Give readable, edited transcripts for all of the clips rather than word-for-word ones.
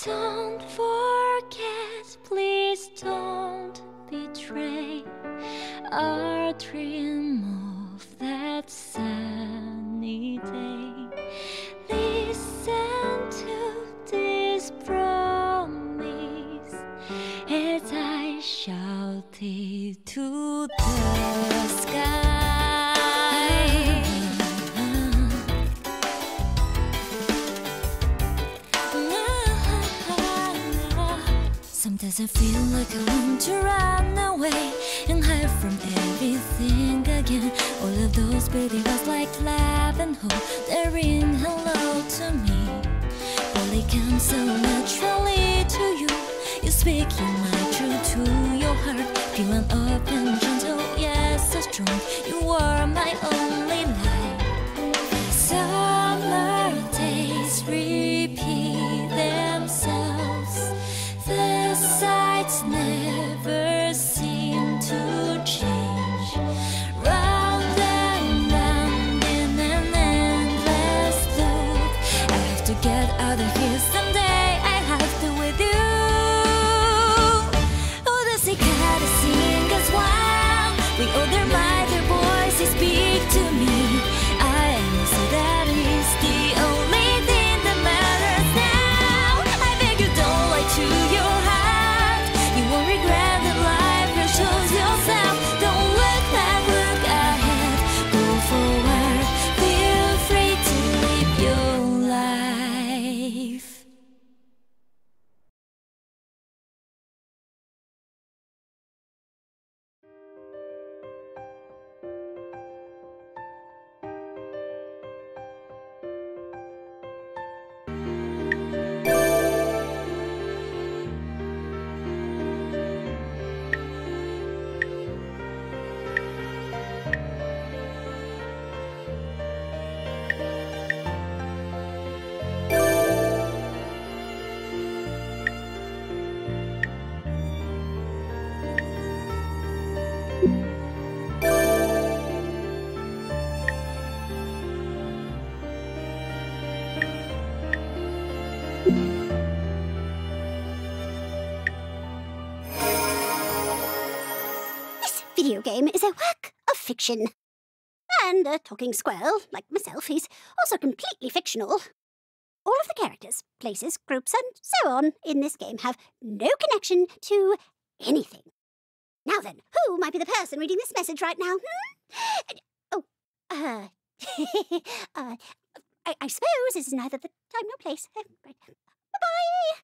Don't forget, please don't betray our dream of that sunny day. Listen to this promise as I shout it to the sky. Sometimes I feel like I want to run away and hide from everything again. All of those pretty words like love and hope, they ring hello to me. But they come so naturally to you. You speak your mind true to your heart. Pure and open, gentle, yes, so strong. You are my only light. Summer days repeat themselves. The sights never seem to change. Round and round in an endless loop. I have to get out of here someday. I have to with you. Oh, the cicada sing as one. We all their mind, their voices speak to me. I know that is the only thing that matters now. I beg you, don't lie to your heart. You won't regret that life will choose yourself. Don't look back, look ahead. Go forward, feel free to live your life. This video game is a work of fiction. And a talking squirrel, like myself, is also completely fictional. All of the characters, places, groups, and so on in this game have no connection to anything. Now then, who might be the person reading this message right now? I suppose this is neither the time nor place. Right. Bye-bye!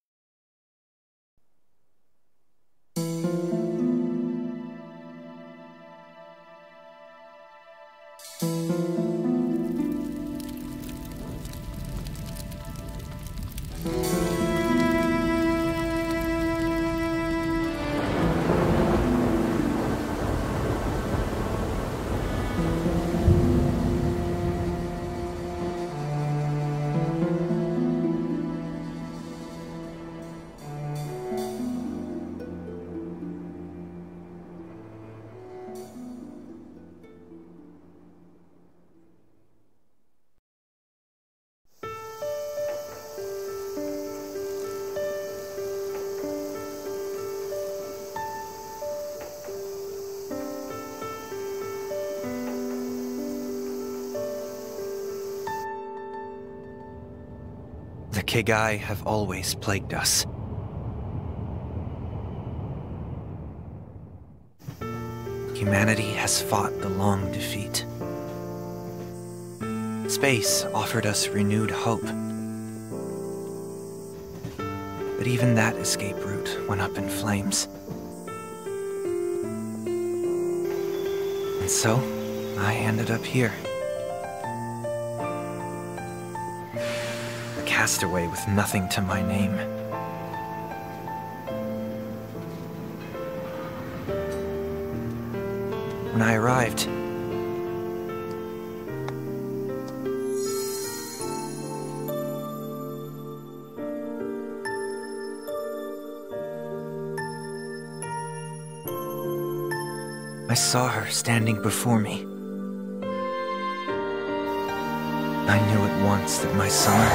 The Kigai have always plagued us. Humanity has fought the long defeat. Space offered us renewed hope. But even that escape route went up in flames. And so, I ended up here. A castaway with nothing to my name. When I arrived, I saw her standing before me. I knew at once that my summer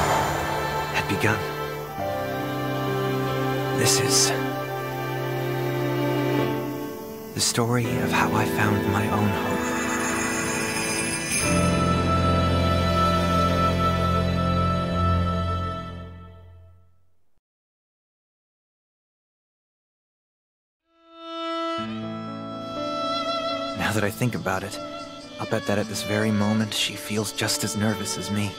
had begun. This is the story of how I found my own home. Now that I think about it, I'll bet that at this very moment she feels just as nervous as me.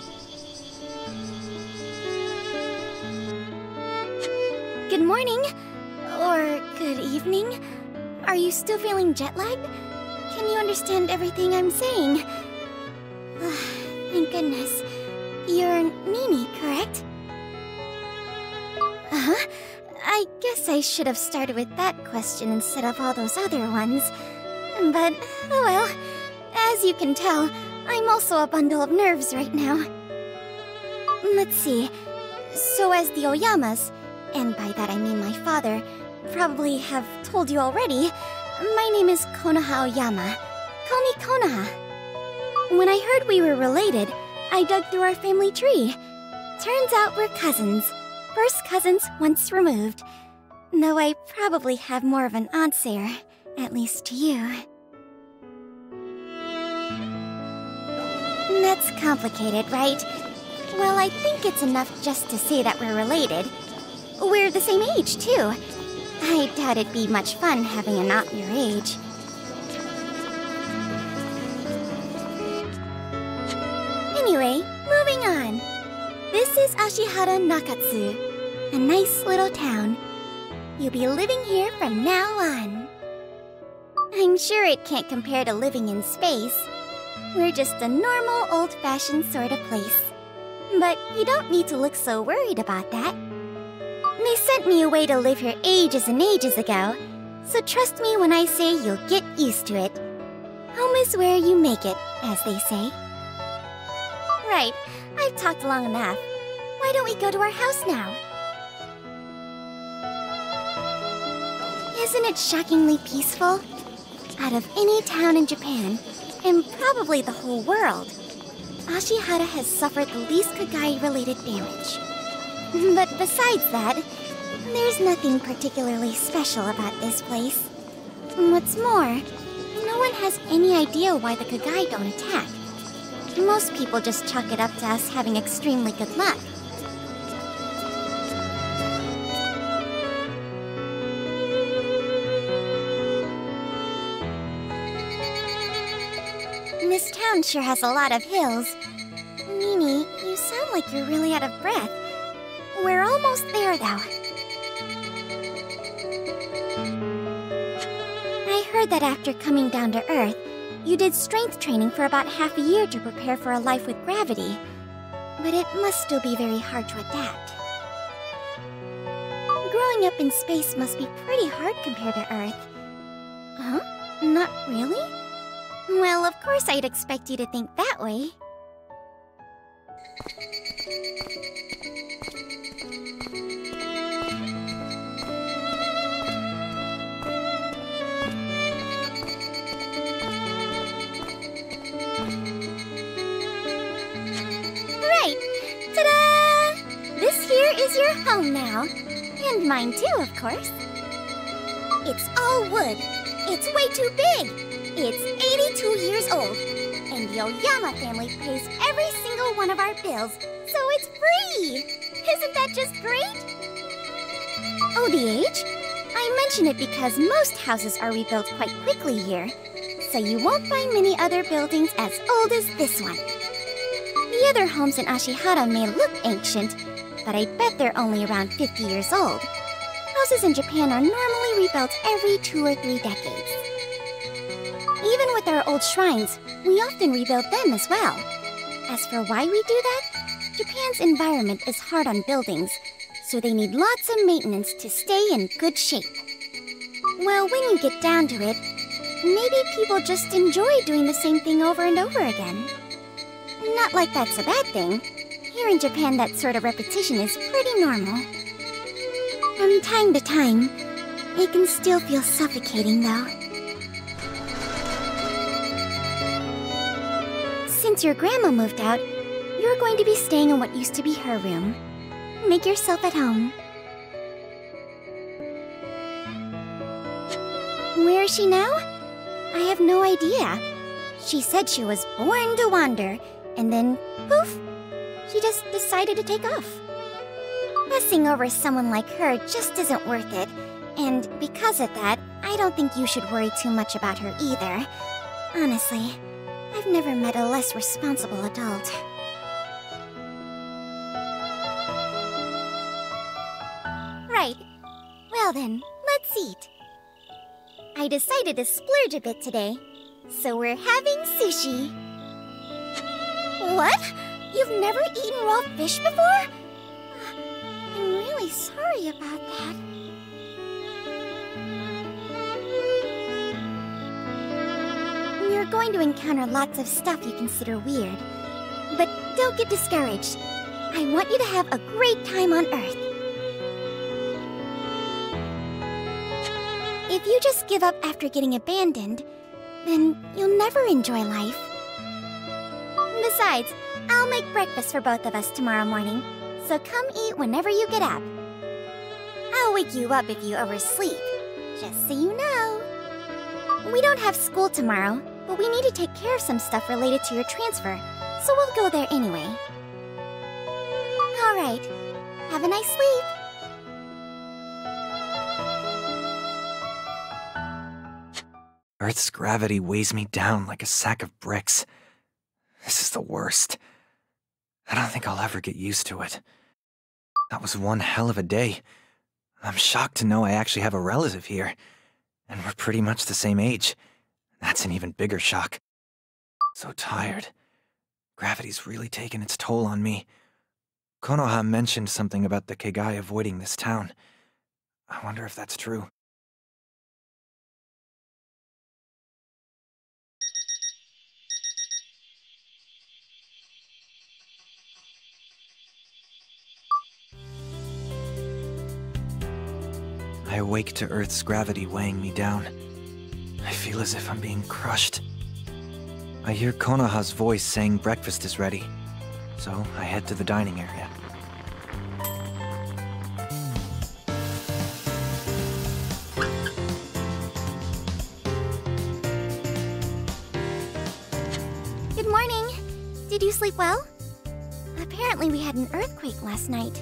Good morning. Or good evening. Are you still feeling jet-lagged? Can you understand everything I'm saying? Thank goodness. You're Nini, correct? Uh-huh. I guess I should have started with that question instead of all those other ones. But, oh well. As you can tell, I'm also a bundle of nerves right now. Let's see. So as the Oyamas, and by that I mean my father, probably have told you already, my name is Konoha Oyama. Call me Konoha. When I heard we were related, I dug through our family tree. Turns out we're cousins. First cousins once removed. Though I probably have more of an aunt's air, at least to you. That's complicated, right? Well, I think it's enough just to say that we're related. We're the same age, too. I doubt it'd be much fun having an aunt your age. Anyway, moving on. This is Ashihara Nakatsu, a nice little town. You'll be living here from now on. I'm sure it can't compare to living in space. We're just a normal, old-fashioned sort of place. But you don't need to look so worried about that. They sent me away to live here ages and ages ago, so trust me when I say you'll get used to it. Home is where you make it, as they say. Right, I've talked long enough. Why don't we go to our house now? Isn't it shockingly peaceful? Out of any town in Japan, and probably the whole world, Ashihara has suffered the least Kagai-related damage. But besides that, there's nothing particularly special about this place. What's more, no one has any idea why the Kagai don't attack. Most people just chalk it up to us having extremely good luck. This town sure has a lot of hills. Nini, you sound like you're really out of breath. We're almost there, though. I heard that after coming down to Earth, you did strength training for about half a year to prepare for a life with gravity. But it must still be very hard to adapt. Growing up in space must be pretty hard compared to Earth. Huh? Not really? Well, of course I'd expect you to think that way. Right! Ta-da! This here is your home now. And mine too, of course. It's all wood. It's way too big. It's 82 years old, and the Oyama family pays every single one of our bills, so it's free! Isn't that just great? Oh, the age? I mention it because most houses are rebuilt quite quickly here, so you won't find many other buildings as old as this one. The other homes in Ashihara may look ancient, but I bet they're only around 50 years old. Houses in Japan are normally rebuilt every 2 or 3 decades. Even with our old shrines, we often rebuild them as well. As for why we do that, Japan's environment is hard on buildings, so they need lots of maintenance to stay in good shape. Well, when you get down to it, maybe people just enjoy doing the same thing over and over again. Not like that's a bad thing. Here in Japan, that sort of repetition is pretty normal. From time to time, it can still feel suffocating, though. Since your grandma moved out, you're going to be staying in what used to be her room. Make yourself at home. Where is she now? I have no idea. She said she was born to wander, and then, poof, she just decided to take off. Fussing over someone like her just isn't worth it, and because of that, I don't think you should worry too much about her either. Honestly, I've never met a less responsible adult. Right. Well then, let's eat. I decided to splurge a bit today, so we're having sushi. What? You've never eaten raw fish before? I'm really sorry about that. You're going to encounter lots of stuff you consider weird. But don't get discouraged. I want you to have a great time on Earth. If you just give up after getting abandoned, then you'll never enjoy life. Besides, I'll make breakfast for both of us tomorrow morning, so come eat whenever you get up. I'll wake you up if you oversleep, just so you know. We don't have school tomorrow, but we need to take care of some stuff related to your transfer, so we'll go there anyway. Alright, have a nice sleep. Earth's gravity weighs me down like a sack of bricks. This is the worst. I don't think I'll ever get used to it. That was one hell of a day. I'm shocked to know I actually have a relative here. And we're pretty much the same age. That's an even bigger shock. So tired. Gravity's really taken its toll on me. Konoha mentioned something about the Kegai avoiding this town. I wonder if that's true. I awake to Earth's gravity weighing me down. I feel as if I'm being crushed. I hear Konoha's voice saying breakfast is ready, so I head to the dining area. Good morning. Did you sleep well? Apparently we had an earthquake last night.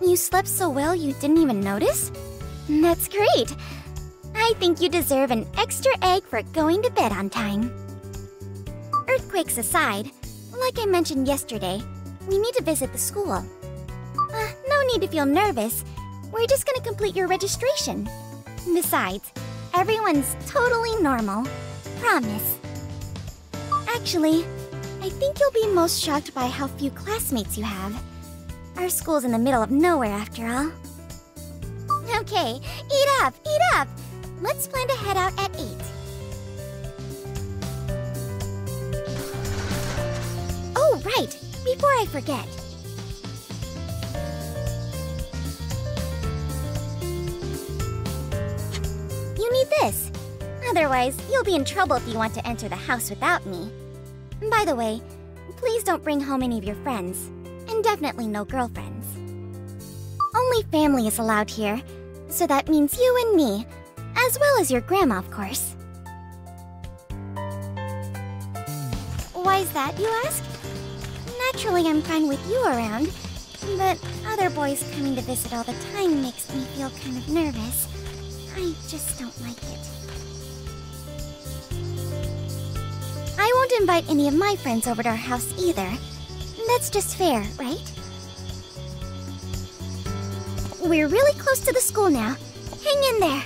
You slept so well you didn't even notice? That's great. I think you deserve an extra egg for going to bed on time. Earthquakes aside, like I mentioned yesterday, we need to visit the school. No need to feel nervous. We're just gonna complete your registration. Besides, everyone's totally normal. Promise. Actually, I think you'll be most shocked by how few classmates you have. Our school's in the middle of nowhere, after all. Okay, eat up, eat up! Let's plan to head out at 8. Oh, right! Before I forget. You need this. Otherwise, you'll be in trouble if you want to enter the house without me. By the way, please don't bring home any of your friends. And definitely no girlfriends. Only family is allowed here, so that means you and me, as well as your grandma, of course. Why is that, you ask? Naturally, I'm fine with you around, but other boys coming to visit all the time makes me feel kind of nervous. I just don't like it. I won't invite any of my friends over to our house either. That's just fair, right? We're really close to the school now. Hang in there.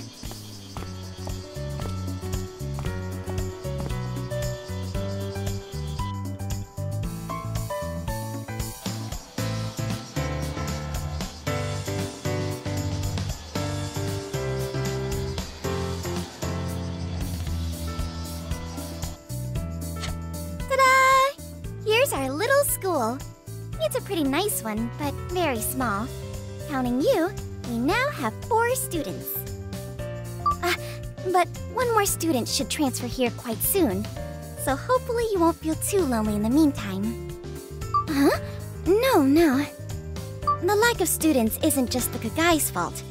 Ta-da! Here's our little school. It's a pretty nice one, but very small. Counting you, we now have 4 students. But one more student should transfer here quite soon, so hopefully you won't feel too lonely in the meantime. Huh? No. The lack of students isn't just the Kagai's fault.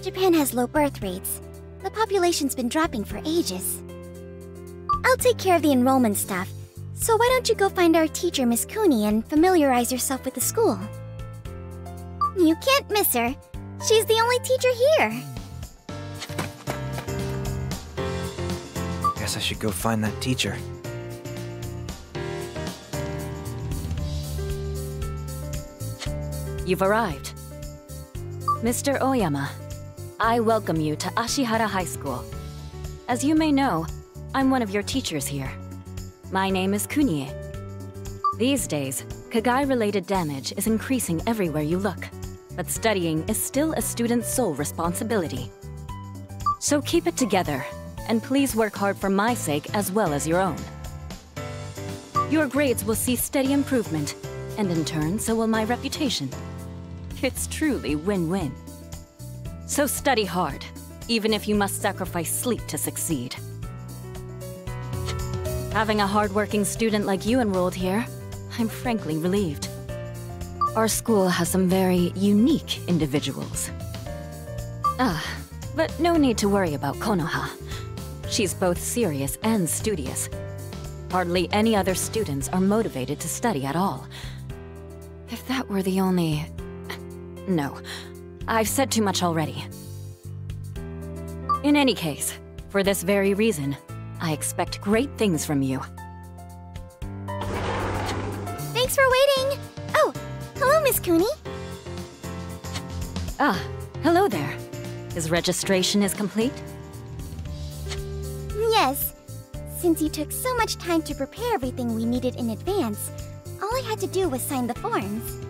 Japan has low birth rates, The population's been dropping for ages. I'll take care of the enrollment stuff, so why don't you go find our teacher, Miss Cooney, and familiarize yourself with the school? You can't miss her. She's the only teacher here. Guess I should go find that teacher. You've arrived. Mr. Oyama, I welcome you to Ashihara High School. As you may know, I'm one of your teachers here. My name is Kunie. These days, Kagai-related damage is increasing everywhere you look, but studying is still a student's sole responsibility. So keep it together, and please work hard for my sake as well as your own. Your grades will see steady improvement, and in turn, so will my reputation. It's truly win-win. So study hard, even if you must sacrifice sleep to succeed. Having a hard-working student like you enrolled here, I'm frankly relieved. Our school has some very unique individuals. But no need to worry about Konoha. She's both serious and studious. Hardly any other students are motivated to study at all. If that were the only... No, I've said too much already. In any case, for this very reason, I expect great things from you. Thanks for waiting! Oh, hello, Miss Cooney. Hello there. His registration is complete? Yes. Since you took so much time to prepare everything we needed in advance, all I had to do was sign the forms.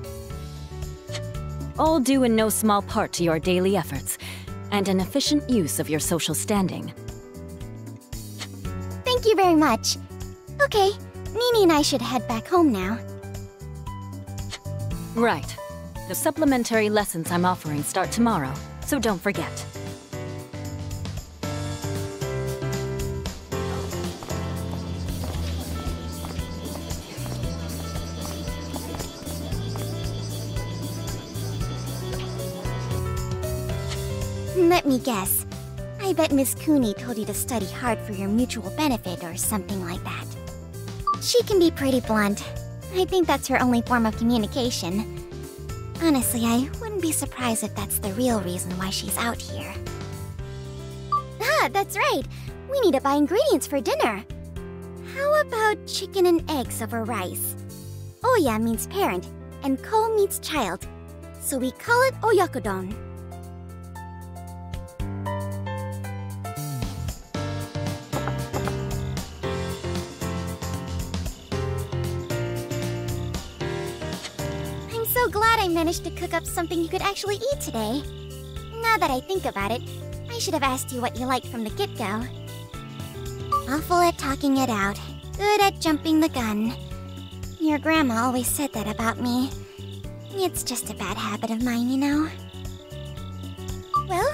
All due in no small part to your daily efforts, and an efficient use of your social standing. Thank you very much. Okay, Nini and I should head back home now. Right. The supplementary lessons I'm offering start tomorrow, so don't forget. Let me guess. I bet Miss Cooney told you to study hard for your mutual benefit or something like that. She can be pretty blunt. I think that's her only form of communication. Honestly, I wouldn't be surprised if that's the real reason why she's out here. Ah, that's right! We need to buy ingredients for dinner. How about chicken and eggs over rice? Oya means parent, and ko means child. So we call it oyakodon. I'm so glad I managed to cook up something you could actually eat today. Now that I think about it, I should have asked you what you liked from the get-go. Awful at talking it out, good at jumping the gun. Your grandma always said that about me. It's just a bad habit of mine, you know. Well,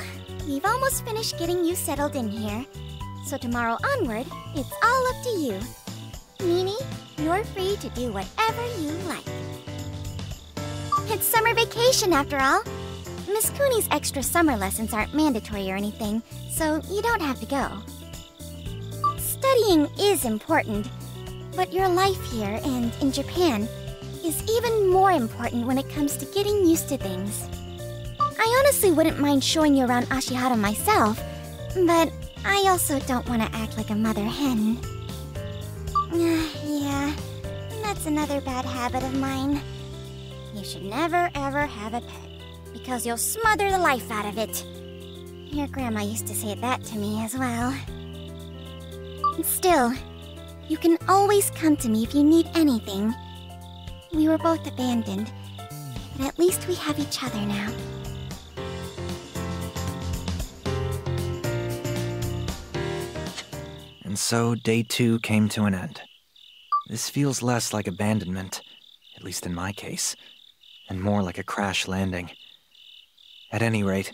we've almost finished getting you settled in here. So tomorrow onward, it's all up to you. Nini, you're free to do whatever you like. It's summer vacation, after all. Miss Cooney's extra summer lessons aren't mandatory or anything, so you don't have to go. Studying is important, but your life here and in Japan is even more important when it comes to getting used to things. I honestly wouldn't mind showing you around Ashihara myself, but I also don't want to act like a mother hen. Yeah, that's another bad habit of mine. You should never ever have a pet, because you'll smother the life out of it. Your grandma used to say that to me as well. Still, you can always come to me if you need anything. We were both abandoned, but at least we have each other now. And so day 2 came to an end. This feels less like abandonment, at least in my case, and more like a crash landing. At any rate,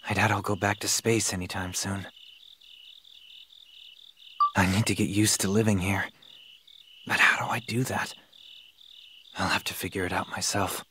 I doubt I'll go back to space anytime soon. I need to get used to living here. But how do I do that? I'll have to figure it out myself.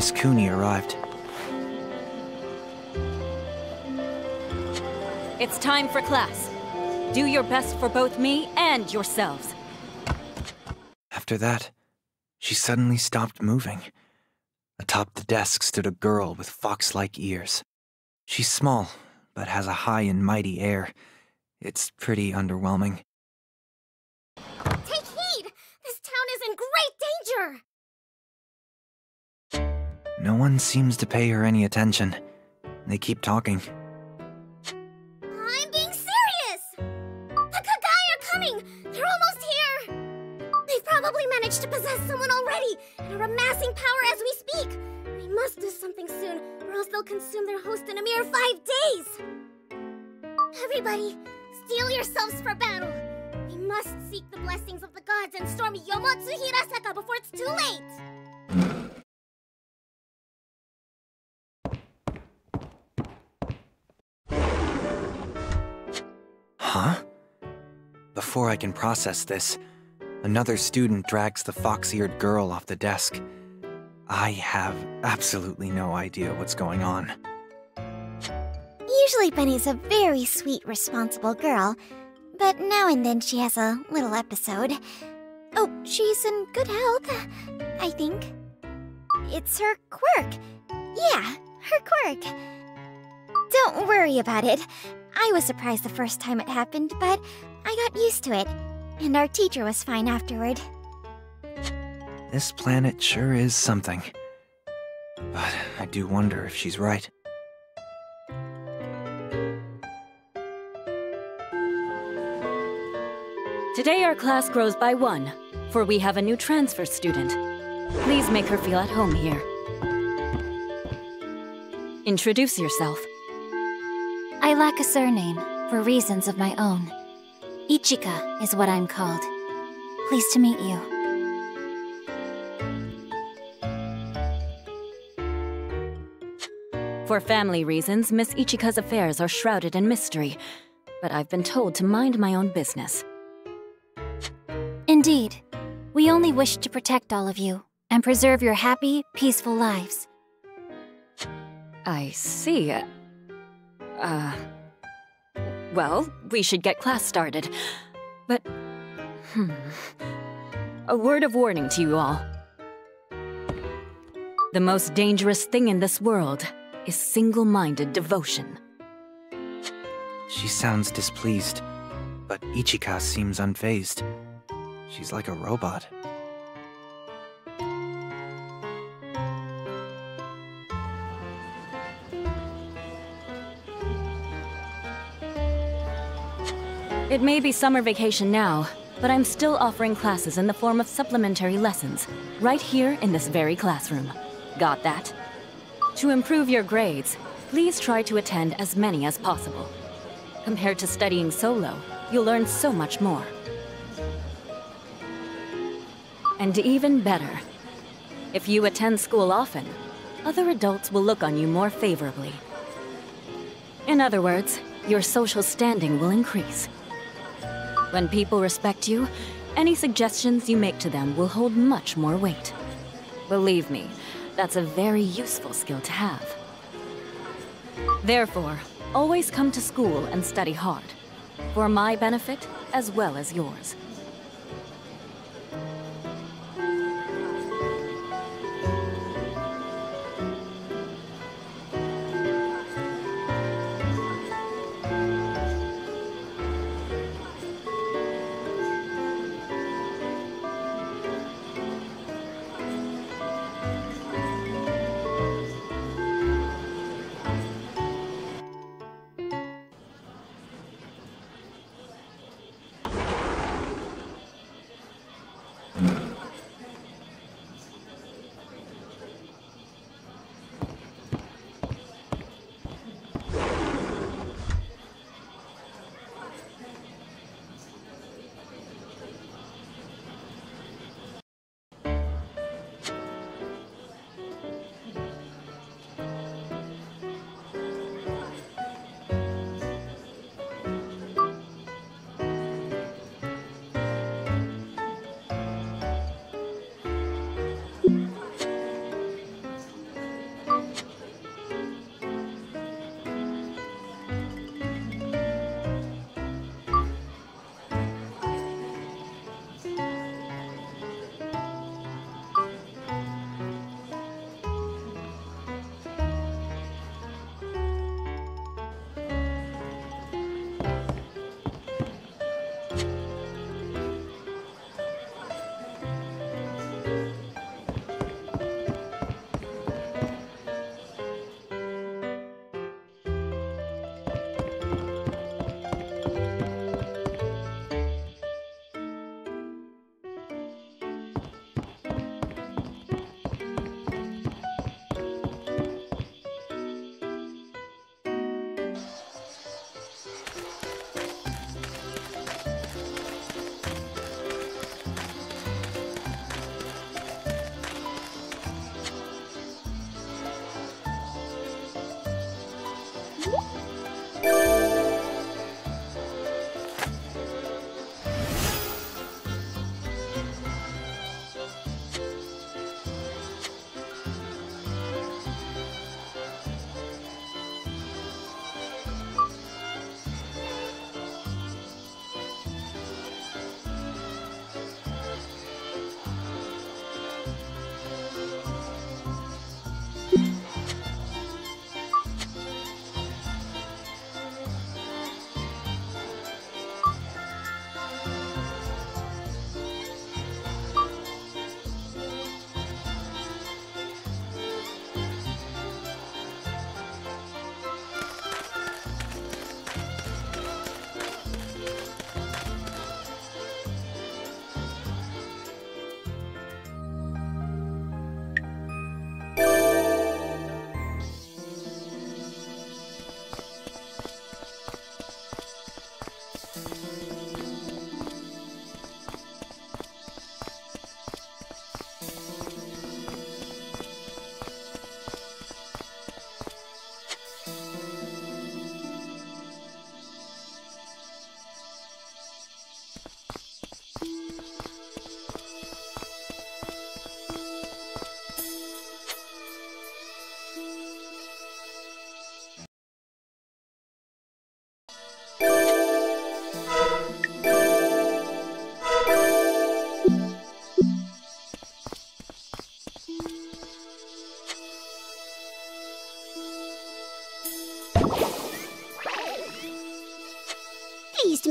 Miss Cooney arrived. It's time for class. Do your best for both me and yourselves. After that, she suddenly stopped moving. Atop the desk stood a girl with fox-like ears. She's small, but has a high and mighty air. It's pretty underwhelming. Take heed! This town is in great danger! No one seems to pay her any attention. They keep talking. I'm being serious! The Kagai are coming! They're almost here! They've probably managed to possess someone already and are amassing power as we speak. We must do something soon, or else they'll consume their host in a mere 5 days! Everybody, steel yourselves for battle! We must seek the blessings of the gods and storm Yomotsu Hirasaka before it's too late! Huh? Before I can process this, another student drags the fox-eared girl off the desk. I have absolutely no idea what's going on. Usually Bunny's a very sweet, responsible girl, but now and then she has a little episode. Oh, she's in good health, I think. It's her quirk. Yeah, her quirk. Don't worry about it. I was surprised the first time it happened, but I got used to it, and our teacher was fine afterward. This planet sure is something. But I do wonder if she's right. Today our class grows by 1, for we have a new transfer student. Please make her feel at home here. Introduce yourself. I lack a surname, for reasons of my own. Ichika is what I'm called. Pleased to meet you. For family reasons, Miss Ichika's affairs are shrouded in mystery, but I've been told to mind my own business. Indeed. We only wish to protect all of you, and preserve your happy, peaceful lives. I see. Well, we should get class started. But, a word of warning to you all. The most dangerous thing in this world is single-minded devotion. She sounds displeased, but Ichika seems unfazed. She's like a robot. It may be summer vacation now, but I'm still offering classes in the form of supplementary lessons, right here in this very classroom. Got that? To improve your grades, please try to attend as many as possible. Compared to studying solo, you'll learn so much more. And even better, if you attend school often, other adults will look on you more favorably. In other words, your social standing will increase. When people respect you, any suggestions you make to them will hold much more weight. Believe me, that's a very useful skill to have. Therefore, always come to school and study hard, for my benefit as well as yours.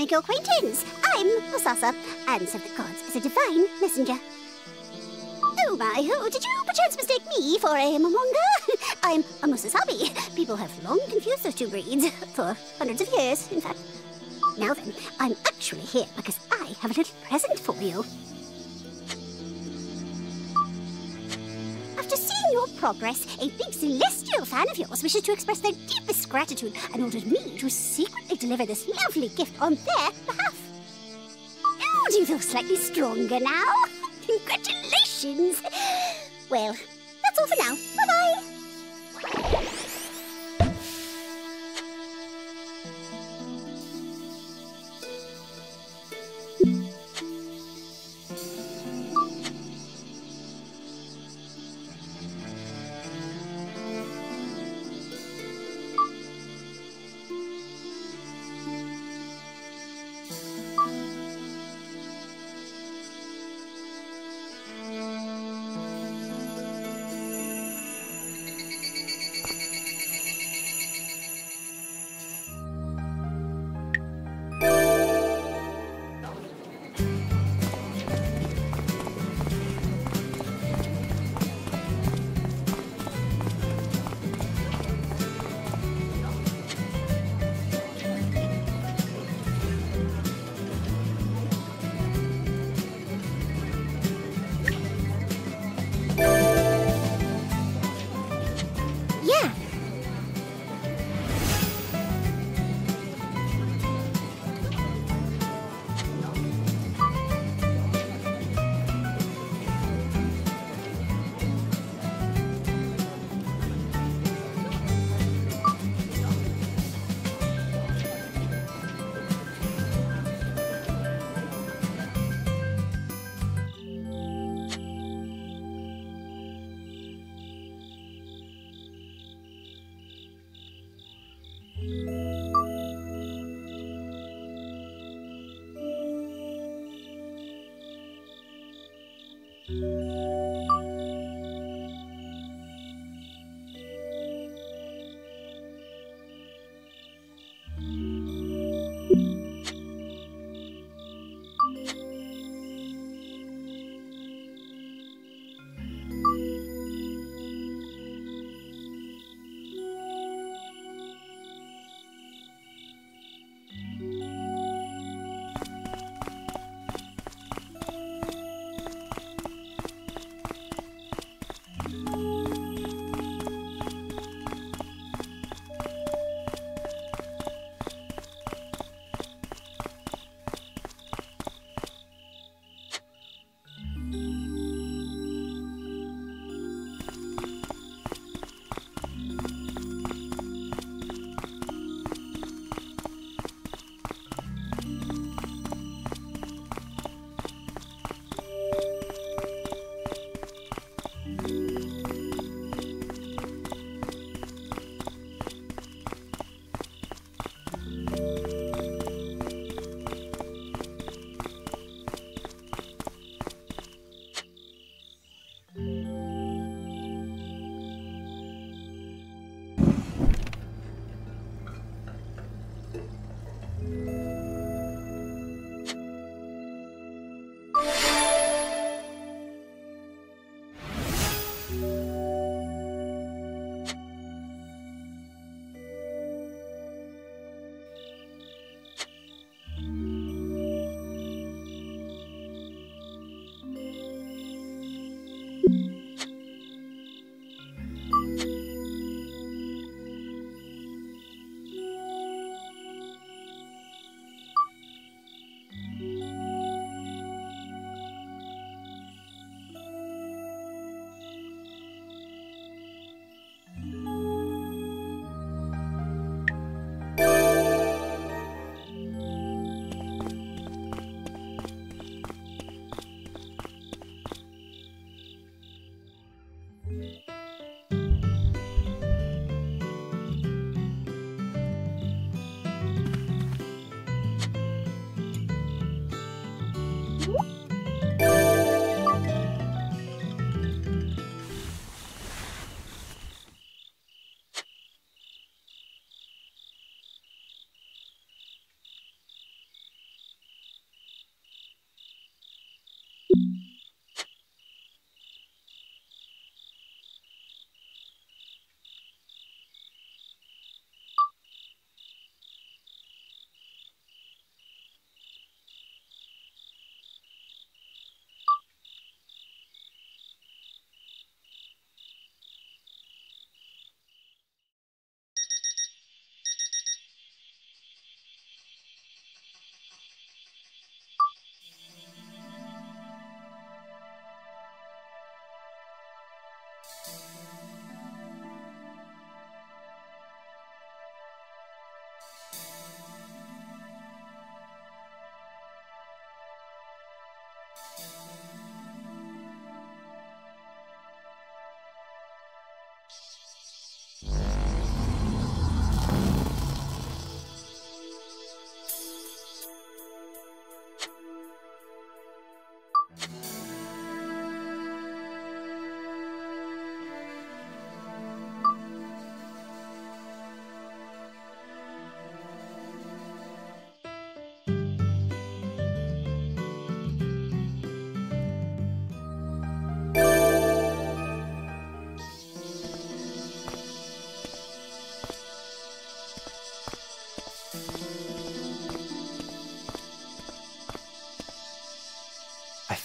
make your acquaintance. I'm Osasa, and serve the gods as a divine messenger. Oh my, oh, did you perchance mistake me for a Momonga? I'm a Musasabi. People have long confused those two breeds, for hundreds of years, in fact. Now then, I'm actually here because I have a little present for you. After seeing your progress, a big celestial fan of yours wishes to express their deepest gratitude and ordered me to secretly deliver this lovely gift on their behalf. Oh, do you feel slightly stronger now? Congratulations! Well, that's all for now. Bye-bye!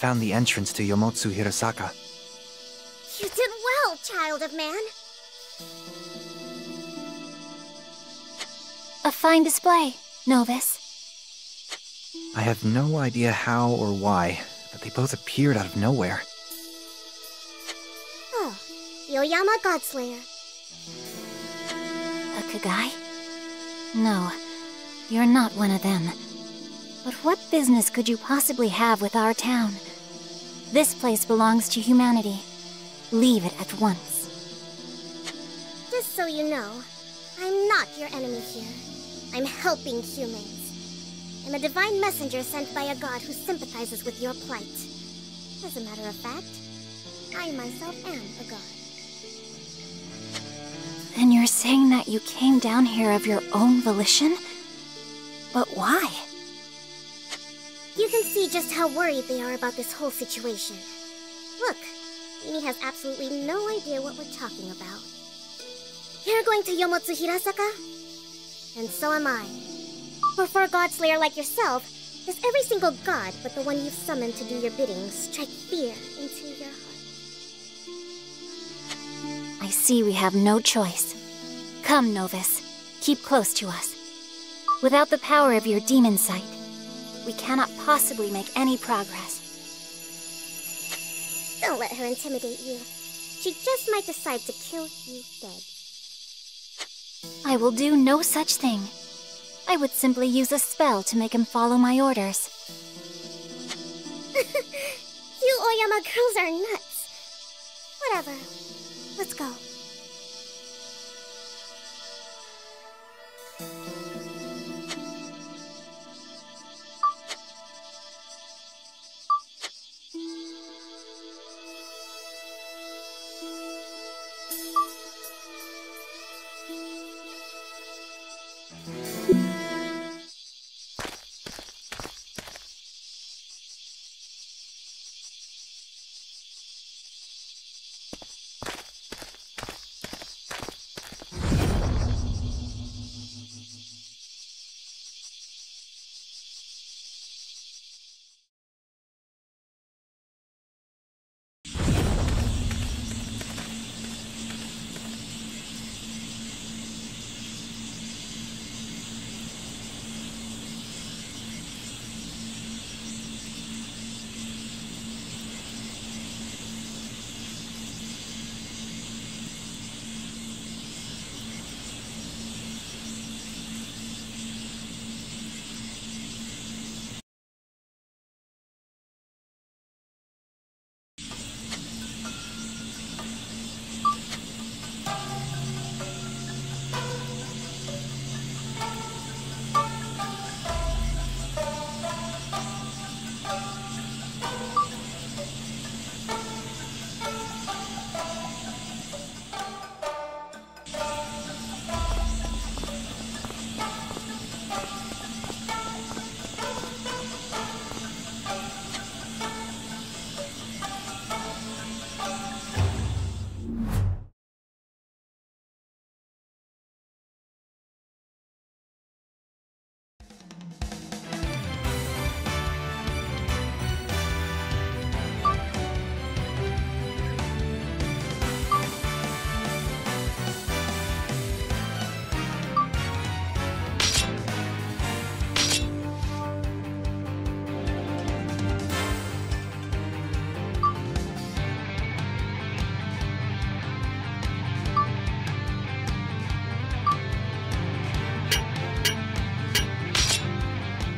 found the entrance to Yomotsu Hirasaka. You did well, child of man. A fine display, Novus. I have no idea how or why, but they both appeared out of nowhere. Oh, the Oyama Godslayer. A Kagai? No, you're not one of them. But what business could you possibly have with our town? This place belongs to humanity. Leave it at once. Just so you know, I'm not your enemy here. I'm helping humans. I'm a divine messenger sent by a god who sympathizes with your plight. As a matter of fact, I myself am a god. Then you're saying that you came down here of your own volition? But why? You can see just how worried they are about this whole situation. Look, Rini has absolutely no idea what we're talking about. You're going to Yomotsu Hirasaka? And so am I. For a godslayer like yourself, does every single god but the one you've summoned to do your bidding strike fear into your heart? I see we have no choice. Come, Novus. Keep close to us. Without the power of your demon sight, we cannot possibly make any progress. Don't let her intimidate you. She just might decide to kill you dead. I will do no such thing. I would simply use a spell to make him follow my orders. You Oyama girls are nuts. Whatever. Let's go.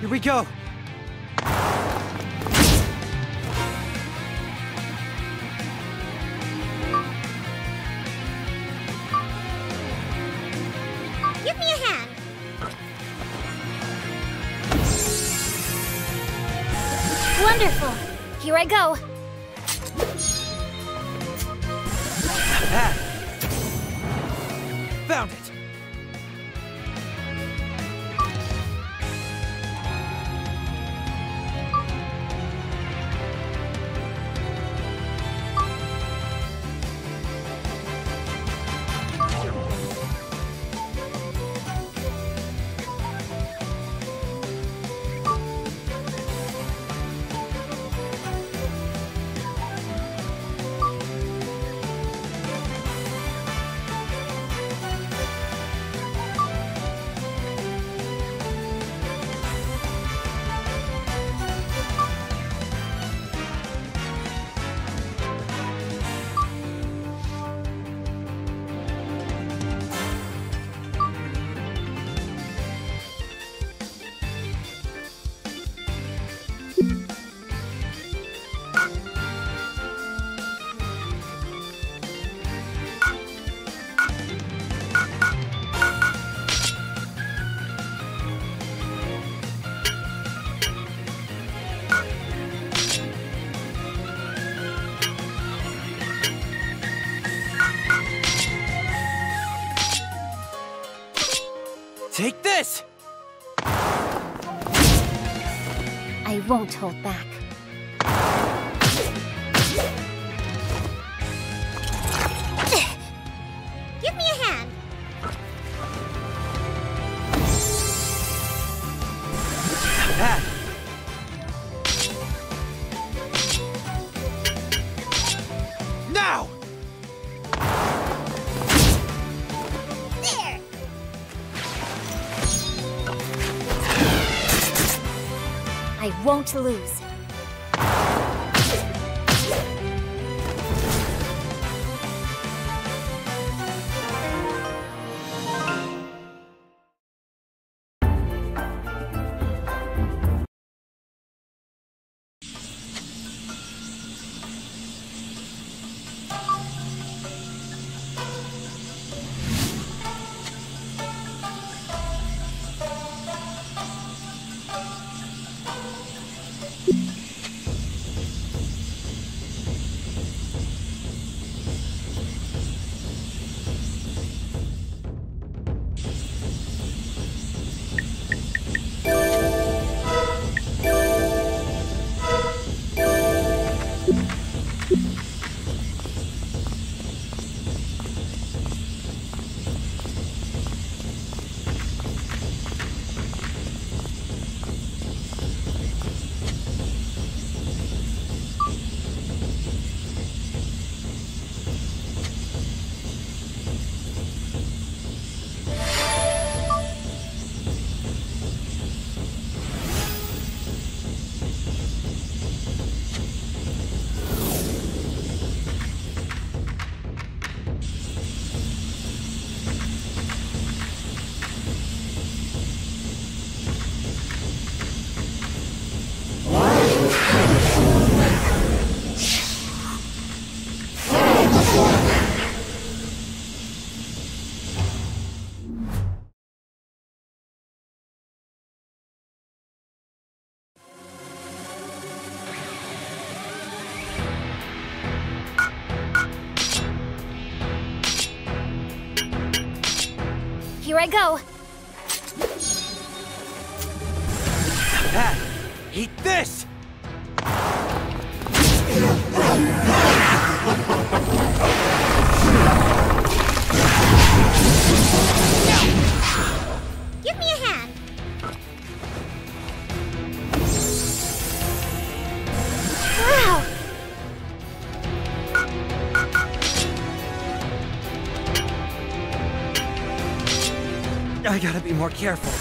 Here we go! Give me a hand. Wonderful! Here I go! Found it! Take this! I won't hold back. Give me a hand. That! Now! There! I won't lose. Here I go. That! Eat this! Give me a hand. Wow! I gotta be more careful.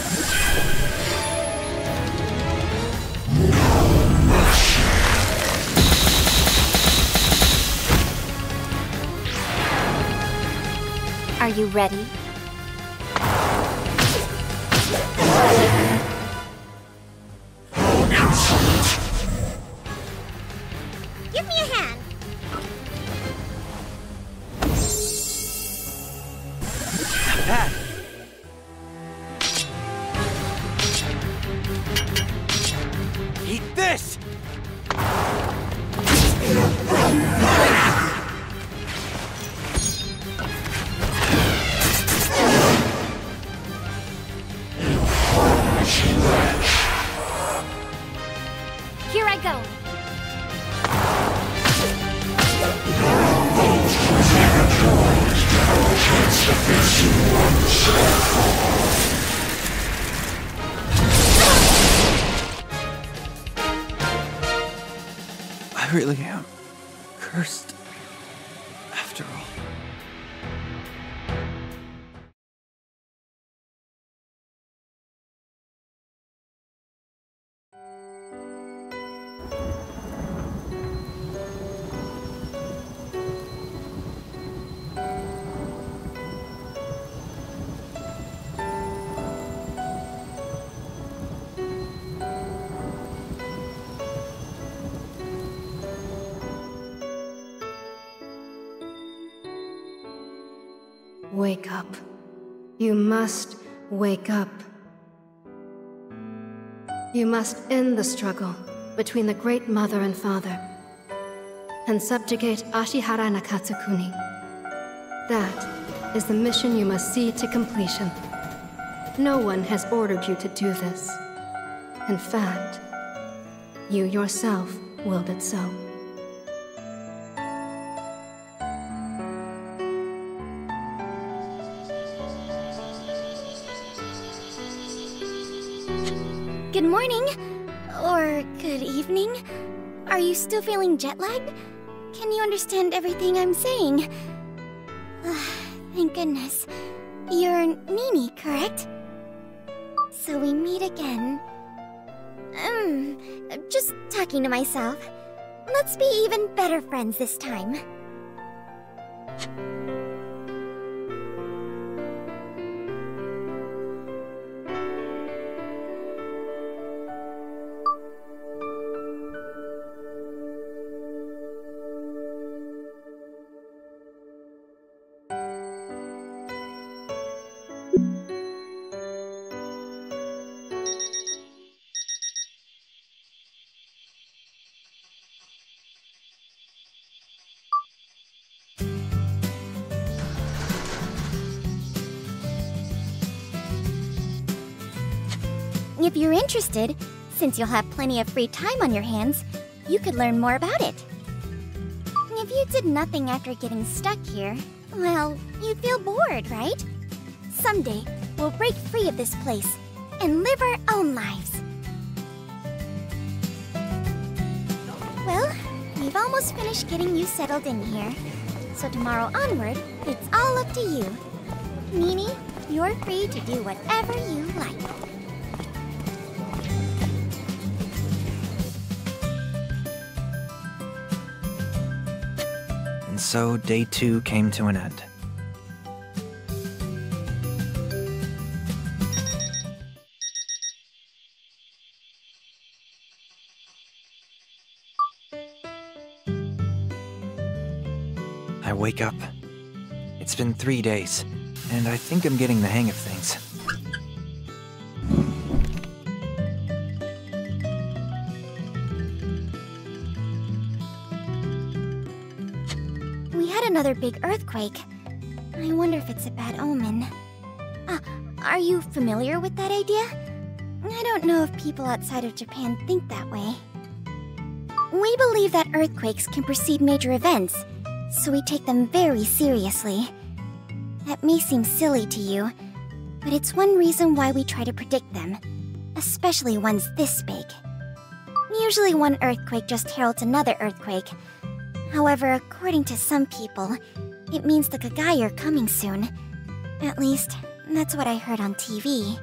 Are you ready? Give me a hand. That! Eat this! Here I go. I really am cursed, after all. Wake up. You must wake up. You must end the struggle between the Great Mother and Father, and subjugate Ashihara Nakatsukuni. That is the mission you must see to completion. No one has ordered you to do this. In fact, you yourself willed it so. Good morning. Or good evening. Are you still feeling jet-lagged? Can you understand everything I'm saying? Thank goodness. You're Nini, correct? So we meet again. Just talking to myself. Let's be even better friends this time. If you're interested, since you'll have plenty of free time on your hands, you could learn more about it. If you did nothing after getting stuck here, well, you'd feel bored, right? Someday, we'll break free of this place and live our own lives. Well, we've almost finished getting you settled in here. So tomorrow onward, it's all up to you. Nini, you're free to do whatever you like. And so day 2 came to an end. I wake up. It's been 3 days, and I think I'm getting the hang of things. We had another big earthquake. I wonder if it's a bad omen. Are you familiar with that idea? I don't know if people outside of Japan think that way. We believe that earthquakes can precede major events, so we take them very seriously. That may seem silly to you, but it's one reason why we try to predict them, especially ones this big. Usually one earthquake just heralds another earthquake. However, according to some people, it means the Kagai are coming soon. At least, that's what I heard on TV.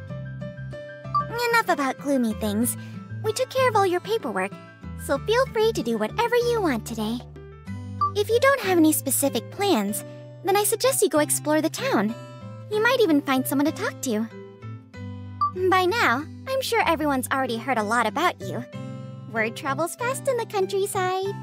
Enough about gloomy things. We took care of all your paperwork, so feel free to do whatever you want today. If you don't have any specific plans, then I suggest you go explore the town. You might even find someone to talk to. By now, I'm sure everyone's already heard a lot about you. Word travels fast in the countryside.